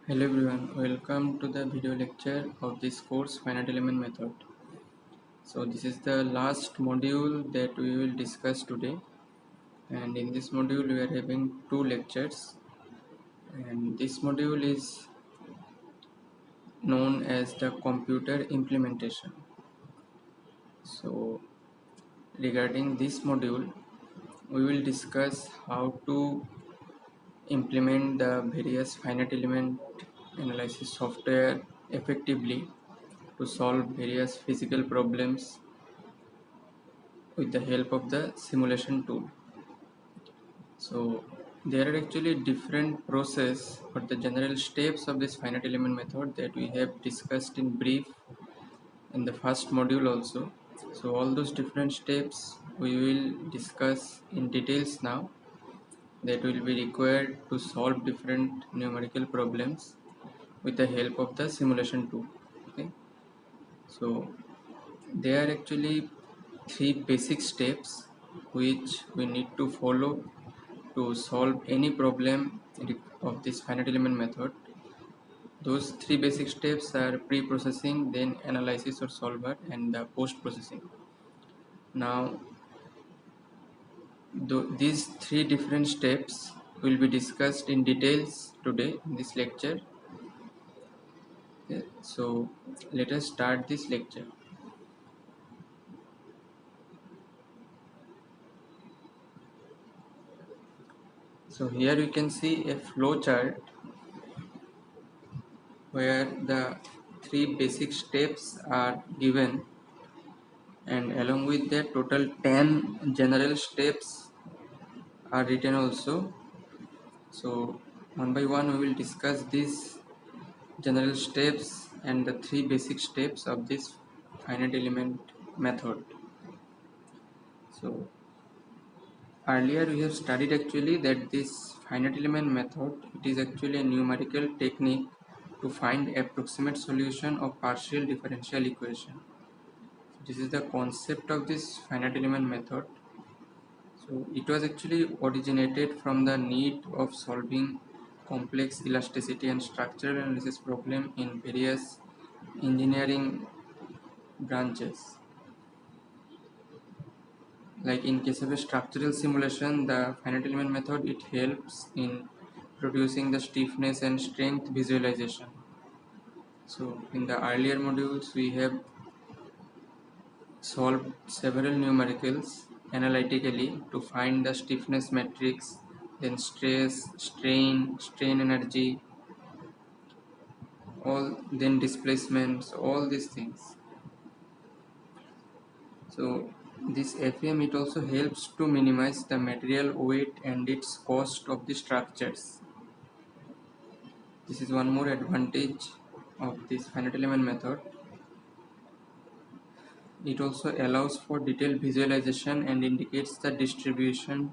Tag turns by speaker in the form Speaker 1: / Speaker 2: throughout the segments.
Speaker 1: Hello everyone, welcome to the video lecture of this course finite element method. So this is the last module that we will discuss today, and in this module we are having two lectures, and this module is known as the computer implementation. So regarding this module we will discuss how to implement the various finite element analysis software effectively to solve various physical problems with the help of the simulation tool. So there are actually different process or the general steps of this finite element method that we have discussed in brief in the first module also. So all those different steps we will discuss in details now, that will be required to solve different numerical problems with the help of the simulation tool. Okay, so there are actually three basic steps which we need to follow to solve any problem of this finite element method. Those three basic steps are pre-processing, then analysis or solver, and the post-processing. Now these three different steps will be discussed in details today in this lecture. Okay, so let us start this lecture. So here you can see a flow chart where the three basic steps are given, and along with that total 10 general steps are written also. So one by one we will discuss these general steps and the three basic steps of this finite element method. So earlier we have studied actually that this finite element method, it is actually a numerical technique to find approximate solution of partial differential equation. This is the concept of this finite element method. So it was actually originated from the need of solving complex elasticity and structural analysis problem in various engineering branches. Like in case of a structural simulation, the finite element method, it helps in producing the stiffness and strength visualization. So in the earlier modules we have solved several numericals analytically to find the stiffness matrix, then stress, strain energy, all, then displacements, all these things. So this FEM, it also helps to minimize the material weight and its cost of the structures. This is one more advantage of this finite element method. It also allows for detailed visualization and indicates the distribution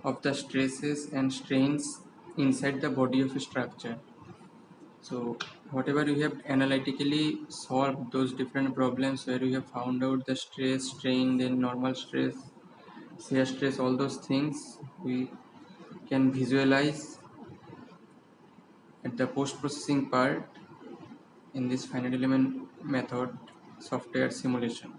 Speaker 1: of the stresses and strains inside the body of a structure. So whatever you have analytically solved those different problems where you have found out the stress, strain, then normal stress, shear stress, all those things we can visualize at the post-processing part in this finite element method software simulation.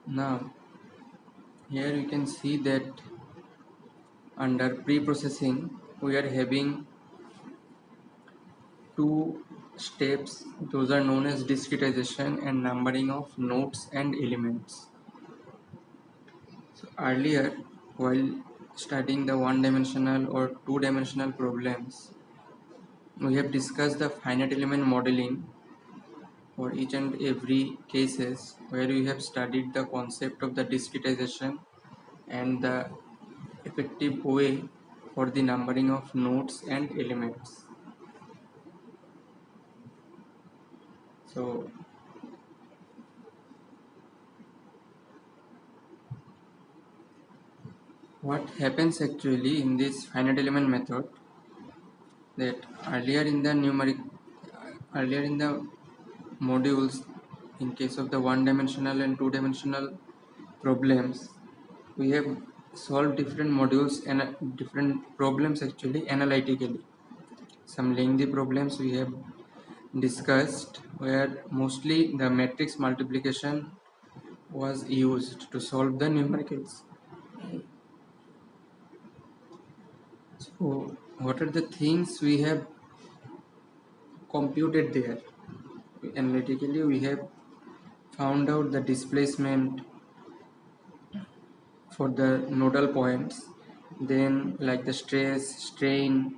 Speaker 1: Now here you can see that under pre-processing we are having two steps. Those are known as discretization and numbering of nodes and elements. So earlier, while studying the one-dimensional or two-dimensional problems, we have discussed the finite element modeling for each and every cases, where we have studied the concept of the discretization and the effective way for the numbering of nodes and elements. So what happens actually in this finite element method, that earlier in the modules, in case of the one dimensional and two dimensional problems, we have solved different modules and different problems actually analytically. Some lengthy problems we have discussed where mostly the matrix multiplication was used to solve the numericals. So what are the things we have computed there? Analytically we have found out the displacement for the nodal points, then like the stress, strain,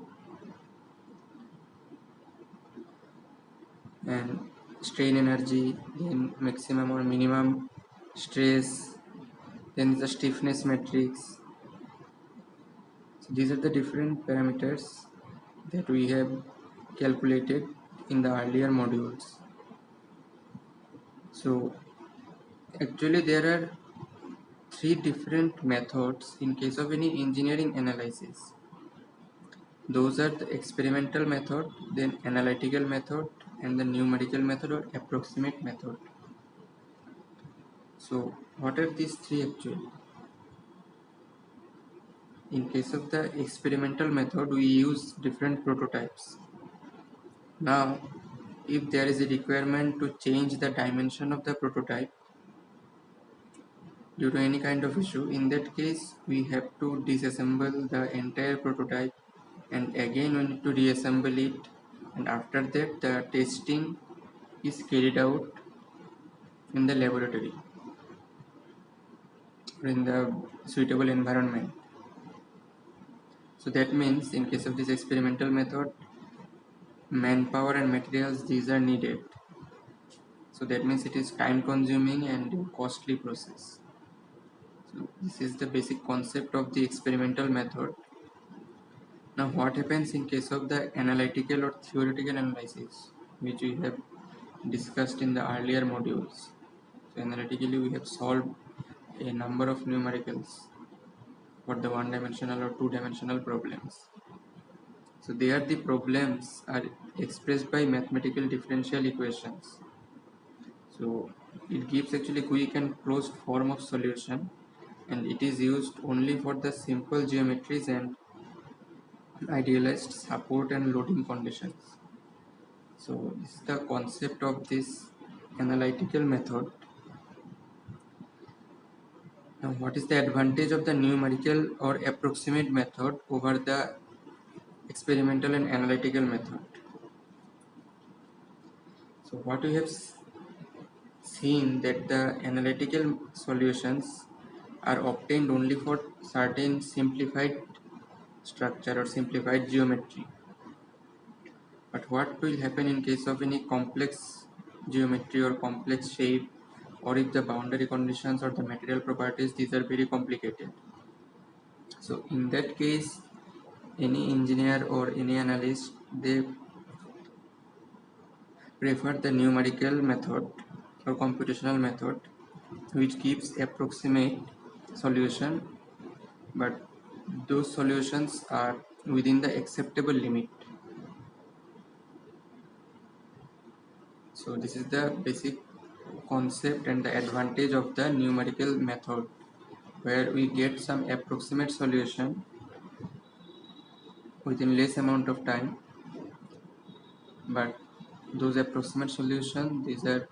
Speaker 1: and strain energy, then maximum or minimum stress, then the stiffness matrix. So these are the different parameters that we have calculated in the earlier modules. So actually there are three different methods in case of any engineering analysis. Those are the experimental method, then analytical method, and the numerical method or approximate method. So what are these three actually? In case of the experimental method, we use different prototypes. Now, if there is a requirement to change the dimension of the prototype due to any kind of issue, in that case, we have to disassemble the entire prototype and again we need to reassemble it, and after that the testing is carried out in the laboratory or in the suitable environment. So that means in case of this experimental method, manpower and materials, these are needed. So that means it is time consuming and costly process. So this is the basic concept of the experimental method. Now what happens in case of the analytical or theoretical analysis, which we have discussed in the earlier modules. So analytically we have solved a number of numericals for the one-dimensional or two-dimensional problems. So there the problems are expressed by mathematical differential equations. So it gives actually quick and closed form of solution, and it is used only for the simple geometries and idealized support and loading conditions. So this is the concept of this analytical method. Now what is the advantage of the numerical or approximate method over the experimental and analytical method? So what we have seen that the analytical solutions are obtained only for certain simplified structure or simplified geometry. But what will happen in case of any complex geometry or complex shape, or if the boundary conditions or the material properties, these are very complicated. So in that case, any engineer or any analyst, they prefer the numerical method or computational method, which gives approximate solution, but those solutions are within the acceptable limit. So this is the basic concept and the advantage of the numerical method, where we get some approximate solution within less amount of time, but those approximate solution, these are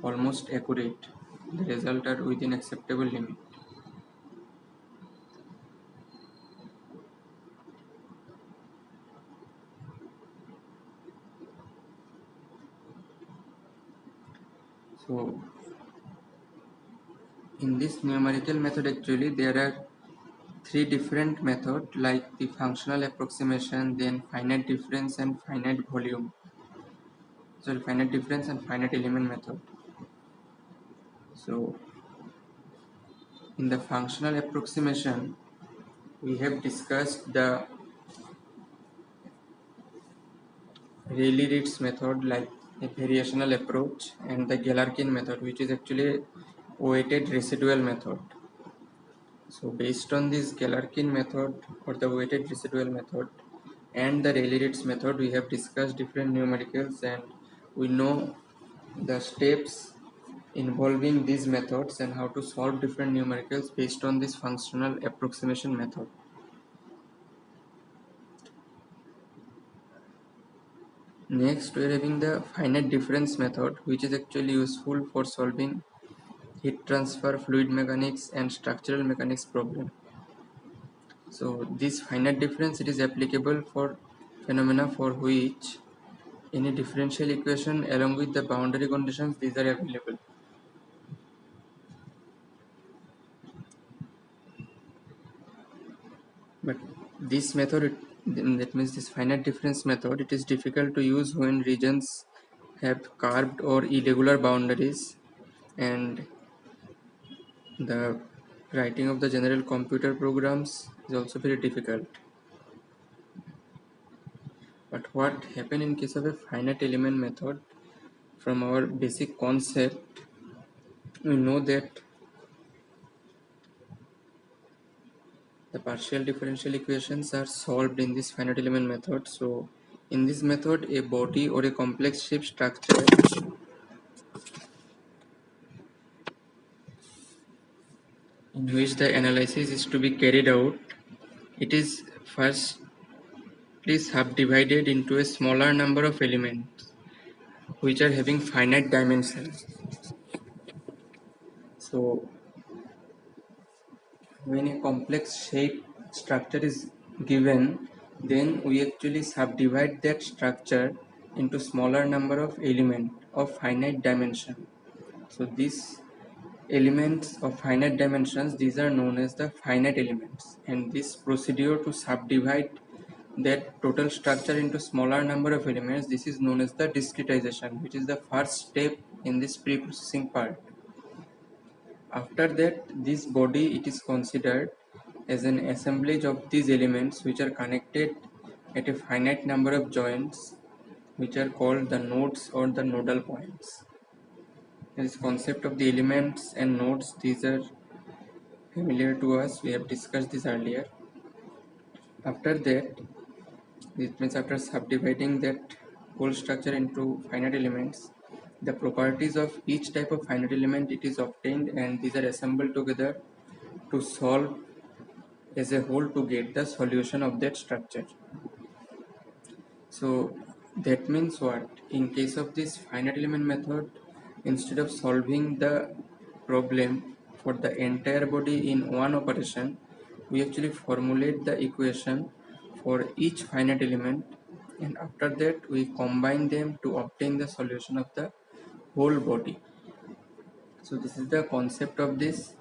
Speaker 1: almost accurate. The result are within acceptable limit. So in this numerical method actually there are three different methods, like the functional approximation, then finite difference and finite volume. So finite difference and finite element method. So in the functional approximation, we have discussed the Rayleigh-Ritz method, like a variational approach, and the Galerkin method, which is actually weighted residual method. So based on this Galerkin method or the weighted residual method and the Rayleigh-Ritz method, we have discussed different numericals, and we know the steps involving these methods and how to solve different numericals based on this functional approximation method. Next, we are having the finite difference method, which is actually useful for solving heat transfer, fluid mechanics and structural mechanics problem. So this finite difference, it is applicable for phenomena for which any differential equation along with the boundary conditions, these are available. But this method, that means this finite difference method, it is difficult to use when regions have curved or irregular boundaries, and the writing of the general computer programs is also very difficult. But what happen in case of a finite element method, from our basic concept, we know that the partial differential equations are solved in this finite element method. So in this method, a body or a complex shape structure in which the analysis is to be carried out, it is firstly subdivided into a smaller number of elements which are having finite dimensions. So when a complex shape structure is given, then we actually subdivide that structure into smaller number of elements of finite dimension. So these elements of finite dimensions, these are known as the finite elements, and this procedure to subdivide that total structure into smaller number of elements, this is known as the discretization, which is the first step in this pre-processing part. After that, this body, it is considered as an assemblage of these elements which are connected at a finite number of joints, which are called the nodes or the nodal points. This concept of the elements and nodes, these are familiar to us, we have discussed this earlier. After that, this means after subdividing that whole structure into finite elements, the properties of each type of finite element, it is obtained, and these are assembled together to solve as a whole to get the solution of that structure. So that means what? In case of this finite element method, instead of solving the problem for the entire body in one operation, we actually formulate the equation for each finite element, and after that we combine them to obtain the solution of the whole body. So this is the concept of this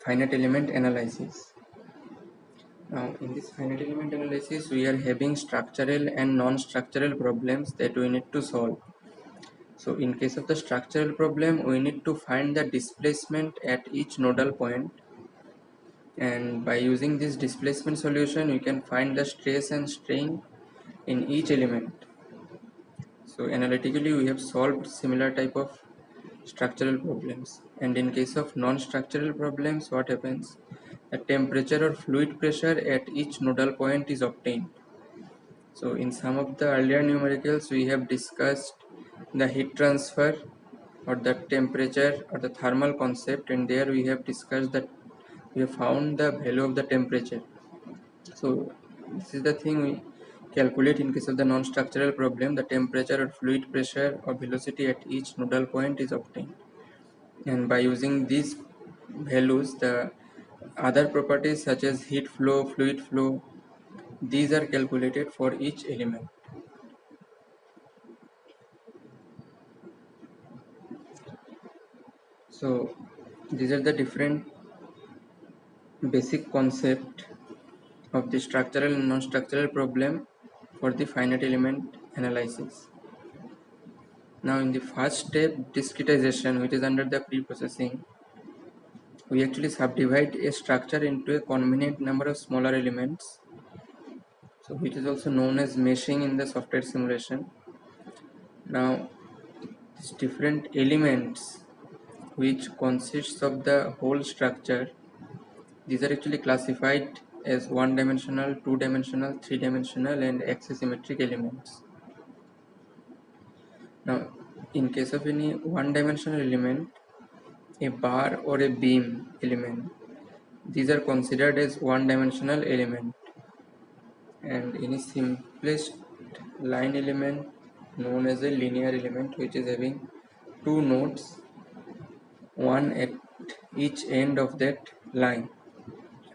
Speaker 1: finite element analysis. Now, in this finite element analysis, we are having structural and non-structural problems that we need to solve. So, in case of the structural problem, we need to find the displacement at each nodal point, and by using this displacement solution, we can find the stress and strain in each element. So, analytically, we have solved similar type of structural problems. And in case of non-structural problems, what happens? The temperature or fluid pressure at each nodal point is obtained. So in some of the earlier numericals, we have discussed the heat transfer or the temperature or the thermal concept, and there we have discussed that we have found the value of the temperature. So this is the thing we calculate in case of the non-structural problem. The temperature or fluid pressure or velocity at each nodal point is obtained, and by using these values, the other properties such as heat flow, fluid flow, these are calculated for each element. So these are the different basic concept of the structural and non-structural problem for the finite element analysis. Now in the first step, discretization, which is under the pre-processing, we actually subdivide a structure into a convenient number of smaller elements, so which is also known as meshing in the software simulation. Now these different elements which consists of the whole structure, these are actually classified as one-dimensional, two-dimensional, three-dimensional and axisymmetric elements. Now in case of any one dimensional element, a bar or a beam element, these are considered as one dimensional element, and any simplest line element known as a linear element, which is having two nodes, one at each end of that line,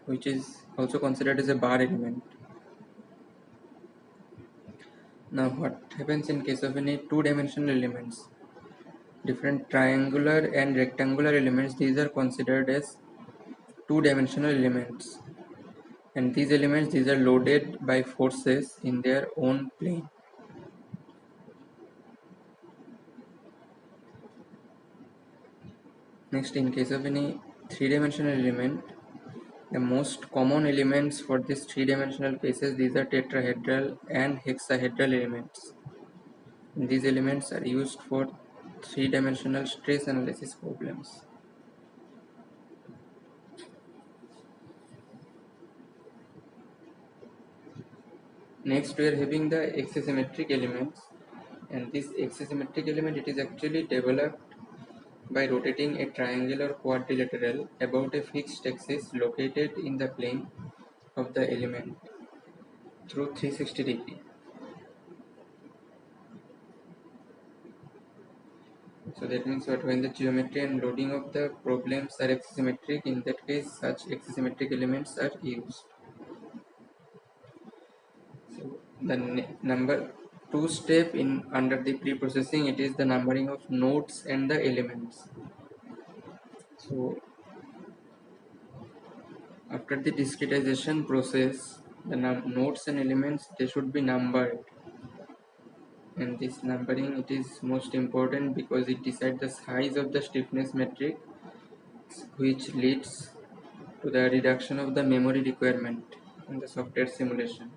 Speaker 1: which is also considered as a bar element. Now what happens in case of any two-dimensional elements? Different triangular and rectangular elements, these are considered as two-dimensional elements, and these are loaded by forces in their own plane. Next, in case of any three-dimensional element, the most common elements for this three-dimensional cases, these are tetrahedral and hexahedral elements. And these elements are used for three-dimensional stress analysis problems. Next, we are having the axisymmetric elements, and this axisymmetric element, it is actually developed by rotating a triangular quadrilateral about a fixed axis located in the plane of the element through 360 degree. So that means what, when the geometry and loading of the problems are axisymmetric, in that case such axisymmetric elements are used. So the number two step in under the pre-processing, it is the numbering of nodes and the elements. So after the discretization process, the nodes and elements, they should be numbered, and this numbering, it is most important because it decides the size of the stiffness matrix, which leads to the reduction of the memory requirement in the software simulation.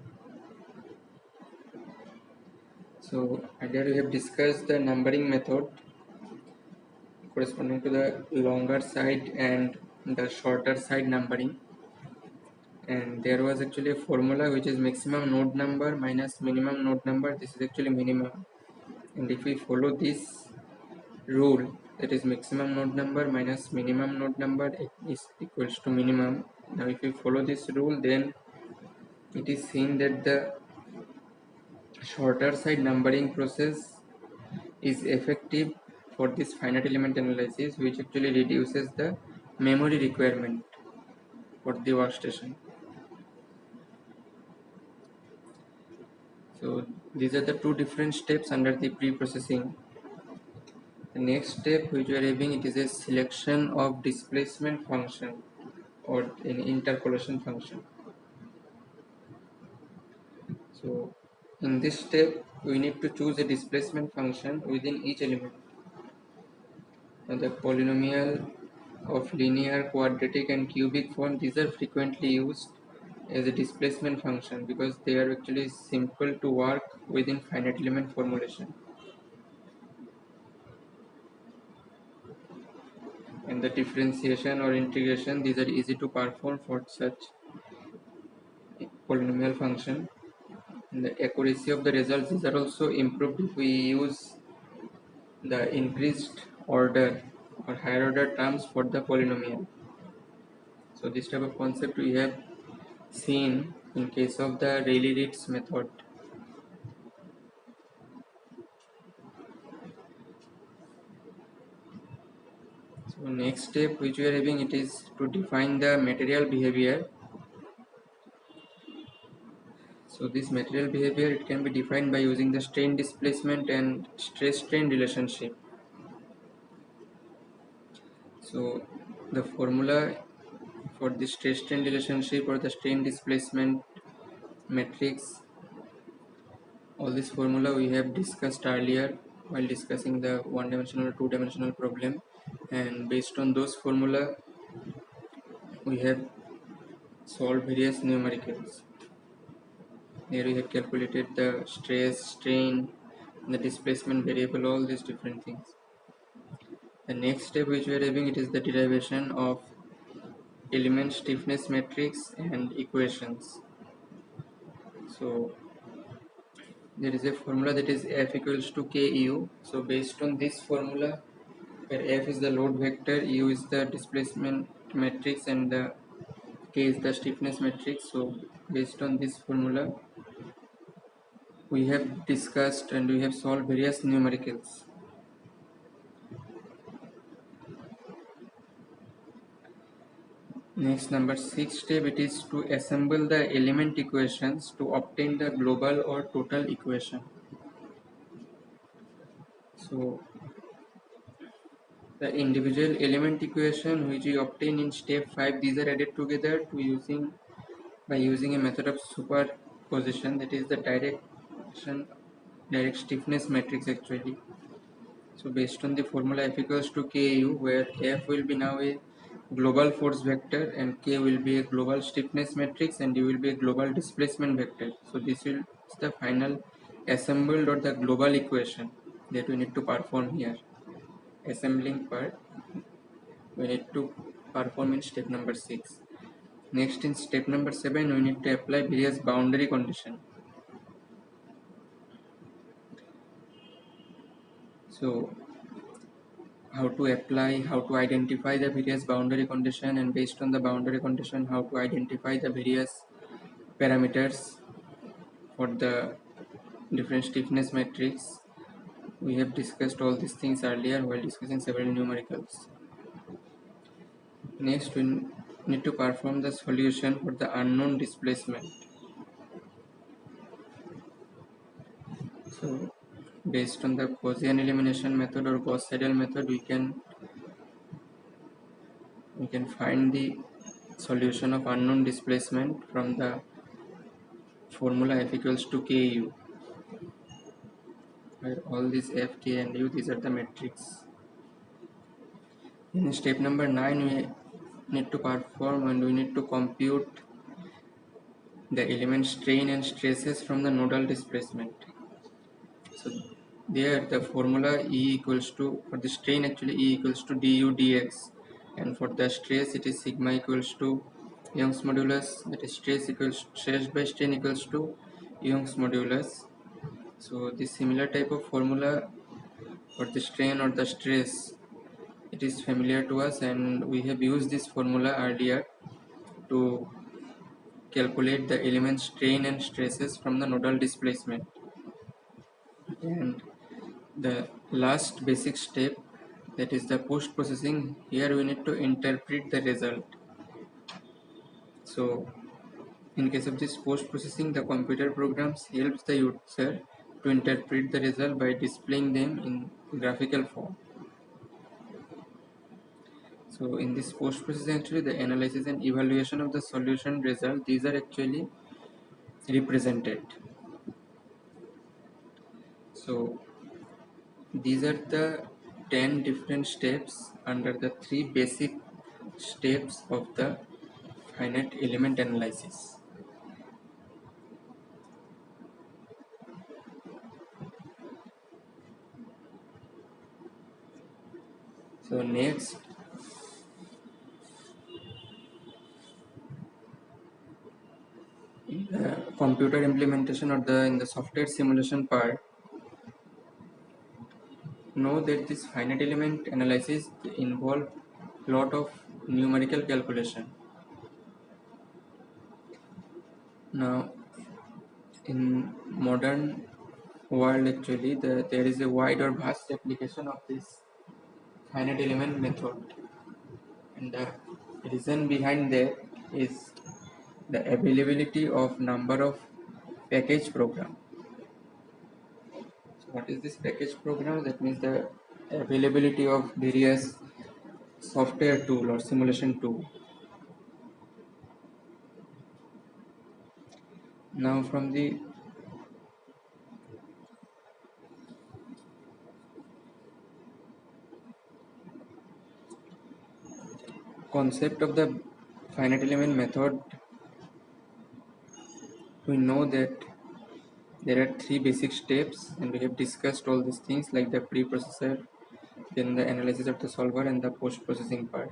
Speaker 1: So earlier we have discussed the numbering method corresponding to the longer side and the shorter side numbering, and there was actually a formula which is maximum node number minus minimum node number. This is actually minimum, and if we follow this rule, that is maximum node number minus minimum node number is equals to minimum. Now if we follow this rule, then it is seen that the shorter side numbering process is effective for this finite element analysis, which actually reduces the memory requirement for the workstation. So these are the two different steps under the pre-processing. The next step which we are having, it is a selection of displacement function or an interpolation function. So in this step, we need to choose a displacement function within each element. Now the polynomial of linear, quadratic and cubic form, these are frequently used as a displacement function because they are actually simple to work within finite element formulation. And the differentiation or integration, these are easy to perform for such polynomial function. And the accuracy of the results, these are also improved if we use the increased order or higher order terms for the polynomial. So this type of concept we have seen in case of the Rayleigh-Ritz method. So next step which we are having, it is to define the material behavior. So this material behavior, it can be defined by using the strain displacement and stress strain relationship. So the formula for the stress strain relationship or the strain displacement matrix, all this formula we have discussed earlier while discussing the one-dimensional or two-dimensional problem, and based on those formula we have solved various numericals. Here we have calculated the stress, strain, the displacement variable, all these different things. The next step which we are having, it is the derivation of element stiffness matrix and equations. So there is a formula that is F equals to KU. So based on this formula, where F is the load vector, U is the displacement matrix, and the K is the stiffness matrix. So based on this formula, we have discussed and we have solved various numericals. Next, number 6 step, it is to assemble the element equations to obtain the global or total equation. So the individual element equation which we obtain in step 5, these are added together by using a method of superposition, that is the direct stiffness matrix actually. So based on the formula F equals to KU, where F will be now a global force vector and K will be a global stiffness matrix and U will be a global displacement vector. So this is the final assembled or the global equation that we need to perform here. Assembling part we need to perform in step number 6. Next, in step number 7, we need to apply various boundary condition. So how to apply, how to identify the various boundary condition, and based on the boundary condition, how to identify the various parameters for the different stiffness matrix. We have discussed all these things earlier while discussing several numericals. Next, we need to perform the solution for the unknown displacement. So based on the Gaussian elimination method or Gauss-Seidel method, we can find the solution of unknown displacement from the formula F equals to KU, where all these F, K and U, these are the metrics. In step number 9, we need to perform and we need to compute the element strain and stresses from the nodal displacement. So there the formula E equals to, for the strain actually E equals to du dx, and for the stress it is sigma equals to Young's modulus, that is stress by strain equals to Young's modulus. So this similar type of formula for the strain or the stress, it is familiar to us, and we have used this formula earlier to calculate the element strain and stresses from the nodal displacement. And the last basic step, that is the post processing, here we need to interpret the result. So in case of this post processing, the computer programs helps the user to interpret the result by displaying them in graphical form. So in this post processing, actually the analysis and evaluation of the solution result, these are actually represented. So these are the 10 different steps under the 3 basic steps of the finite element analysis. So next, in the computer implementation or in the software simulation part, know that this finite element analysis involve lot of numerical calculation. Now in modern world actually there is a wide or vast application of this finite element method, and the reason behind that is the availability of number of package program. So what is this package program? That means the availability of various software tool or simulation tool. Now from the concept of the finite element method, we know that there are 3 basic steps, and we have discussed all these things like the preprocessor, then the analysis of the solver, and the post processing part.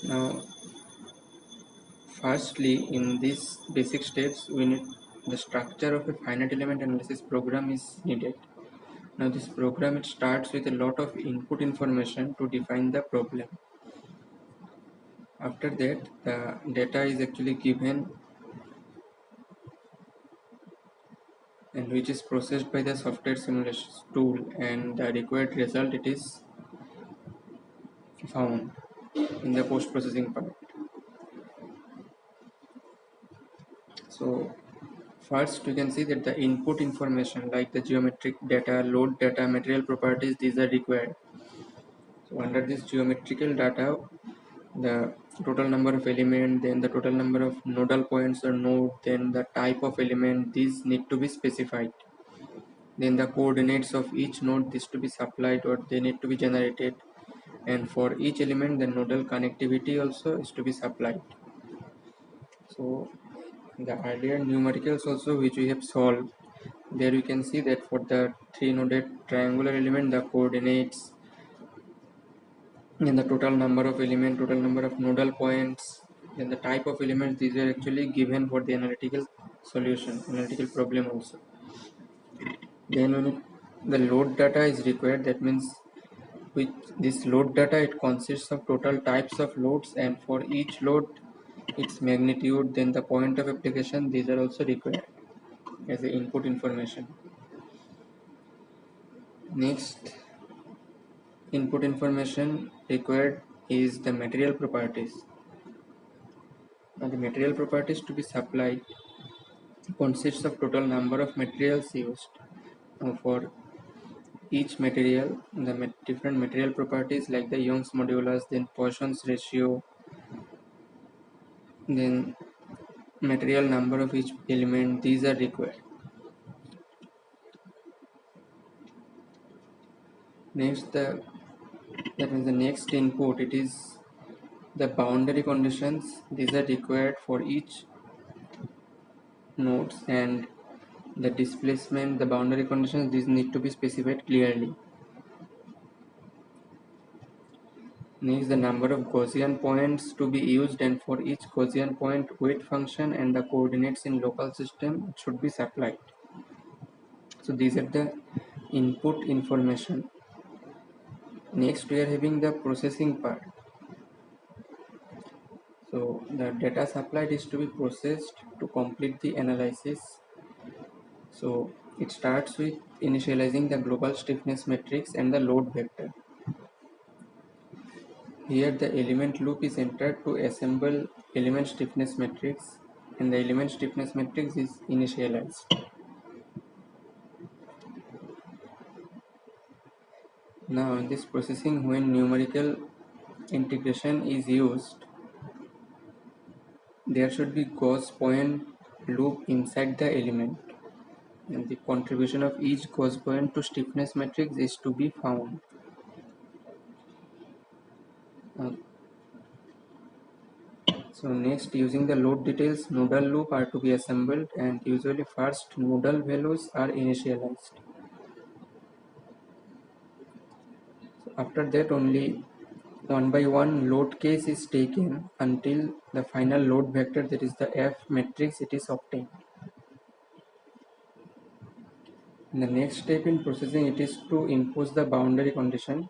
Speaker 1: Now Firstly, in these basic steps, we need the structure of a finite element analysis program is needed. Now this program, it starts with a lot of input information to define the problem. After that, the data is actually given and which is processed by the software simulation tool, and the required result it is found in the post-processing part. So first you can see that the input information like the geometric data, load data, material properties, these are required. So under this geometrical data, the total number of element, then the total number of nodal points or node, then the type of element, these need to be specified. Then the coordinates of each node is to be supplied or they need to be generated, and for each element the nodal connectivity also is to be supplied. So the earlier numericals also which we have solved, there you can see that for the three noded triangular element the coordinates and the total number of element, total number of nodal points, then the type of elements, these are actually given for the analytical solution, analytical problem also. Then when the load data is required, that means with this load data it consists of total types of loads, and for each load its magnitude, then the point of application, these are also required as the input information. Next input information required is the material properties. Now the material properties to be supplied consists of total number of materials used. Now for each material, the different material properties like the Young's modulus, then Poisson's ratio, then material number of each element, these are required. Next, that means the next input, it is the boundary conditions, these are required for each nodes, and the displacement, the boundary conditions, these need to be specified clearly. Next, the number of Gaussian points to be used, and for each Gaussian point weight function and the coordinates in local system should be supplied. So these are the input information. Next we are having the processing part. So the data supplied is to be processed to complete the analysis. So it starts with initializing the global stiffness matrix and the load vector. Here the element loop is entered to assemble element stiffness matrix, and the element stiffness matrix is initialized. Now in this processing, when numerical integration is used, there should be Gauss point loop inside the element, and the contribution of each Gauss point to stiffness matrix is to be found. So next, using the load details, nodal loop are to be assembled, and usually first nodal values are initialized. So after that only one by one load case is taken until the final load vector, that is the F matrix, it is obtained. In the next step in processing, it is to impose the boundary condition,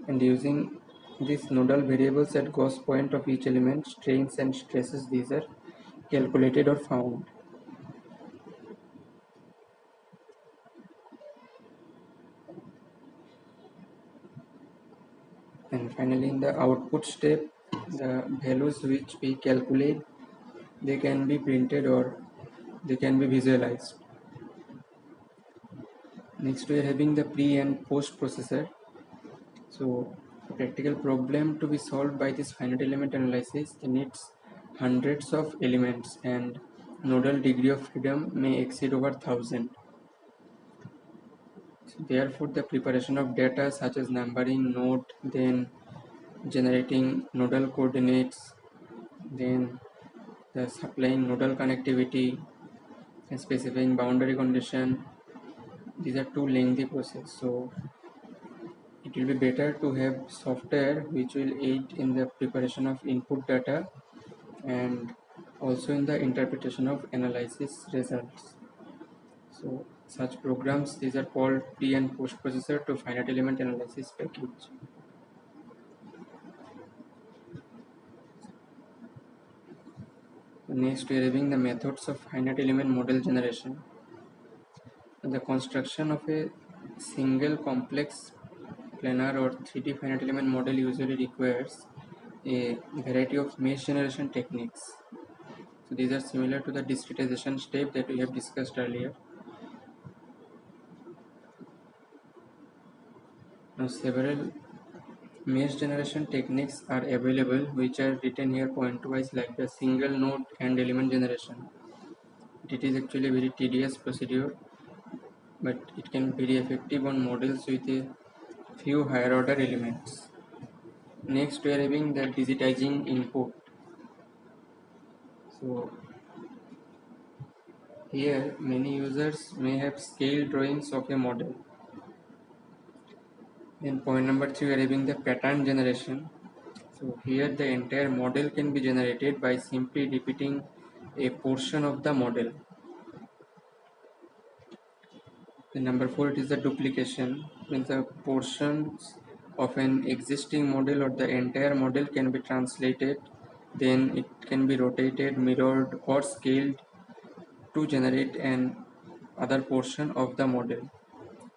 Speaker 1: and using these nodal variables at Gauss point of each element, strains and stresses, these are calculated or found. And finally in the output step, the values which we calculate, they can be printed or they can be visualized. Next we are having the pre and post processor. So a practical problem to be solved by this finite element analysis, it needs hundreds of elements, and nodal degree of freedom may exceed over 1000. So therefore the preparation of data such as numbering node, then generating nodal coordinates, then the supplying nodal connectivity and specifying boundary condition, these are too lengthy process. So it will be better to have software which will aid in the preparation of input data and also in the interpretation of analysis results. So such programs, these are called pre and post processor to finite element analysis package. Next, we are reviewing the methods of finite element model generation. The construction of a single complex planar or 3D finite element model usually requires a variety of mesh generation techniques. So these are similar to the discretization step that we have discussed earlier. Now several mesh generation techniques are available, which are written here point-wise, like the single node and element generation. It is actually a very tedious procedure, but it can be very effective on models with a few higher order elements. Next, we are having the digitizing input. So here many users may have scale drawings of a model. In point number 3, we are having the pattern generation. So here the entire model can be generated by simply repeating a portion of the model. Then number 4, it is the duplication. Means the portions of an existing model or the entire model can be translated, then it can be rotated, mirrored or scaled to generate an other portion of the model.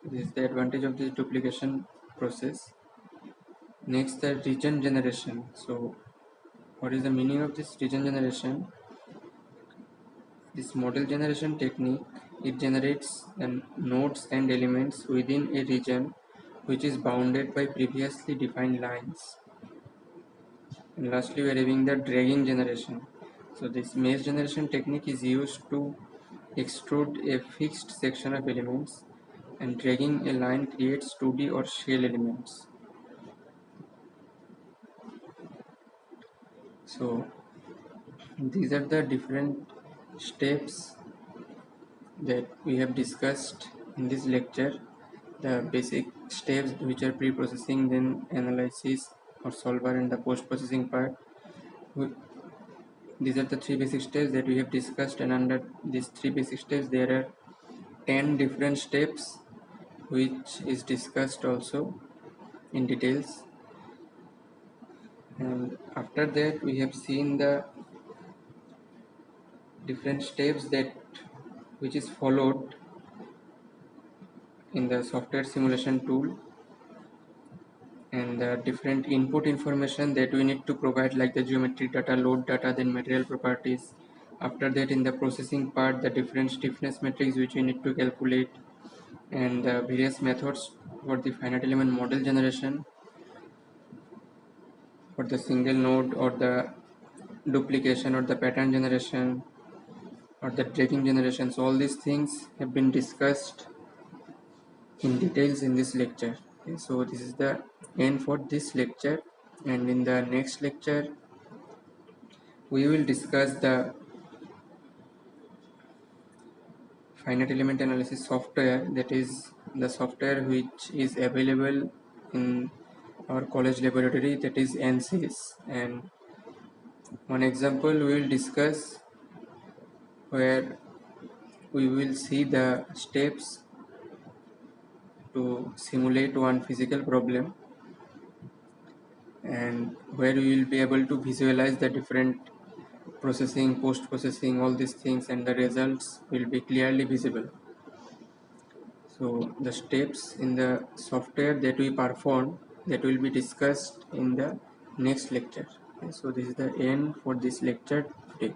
Speaker 1: This is the advantage of this duplication process. Next, the region generation. So what is the meaning of this region generation? This model generation technique, it generates nodes and elements within a region which is bounded by previously defined lines. And lastly, we are having the dragging generation. So this mesh generation technique is used to extrude a fixed section of elements, and dragging a line creates 2D or shell elements. So these are the different steps that we have discussed in this lecture. The basic steps, which are pre-processing, then analysis or solver, and the post-processing part. These are the three basic steps that we have discussed, and under these three basic steps there are 10 different steps which is discussed also in details. And after that we have seen the different steps that which is followed in the software simulation tool, and the different input information that we need to provide, like the geometric data, load data, then material properties. After that, in the processing part, the different stiffness metrics which we need to calculate, and the various methods for the finite element model generation, for the single node or the duplication or the pattern generation or the dragging generation. So all these things have been discussed in details in this lecture. Okay, so this is the end for this lecture, and in the next lecture we will discuss the finite element analysis software, that is the software which is available in our college laboratory, that is ANSYS. And one example we will discuss where we will see the steps to simulate one physical problem, and where we will be able to visualize the different processing, post processing, all these things, and the results will be clearly visible. So the steps in the software that we perform, that will be discussed in the next lecture. Okay, so this is the end for this lecture today.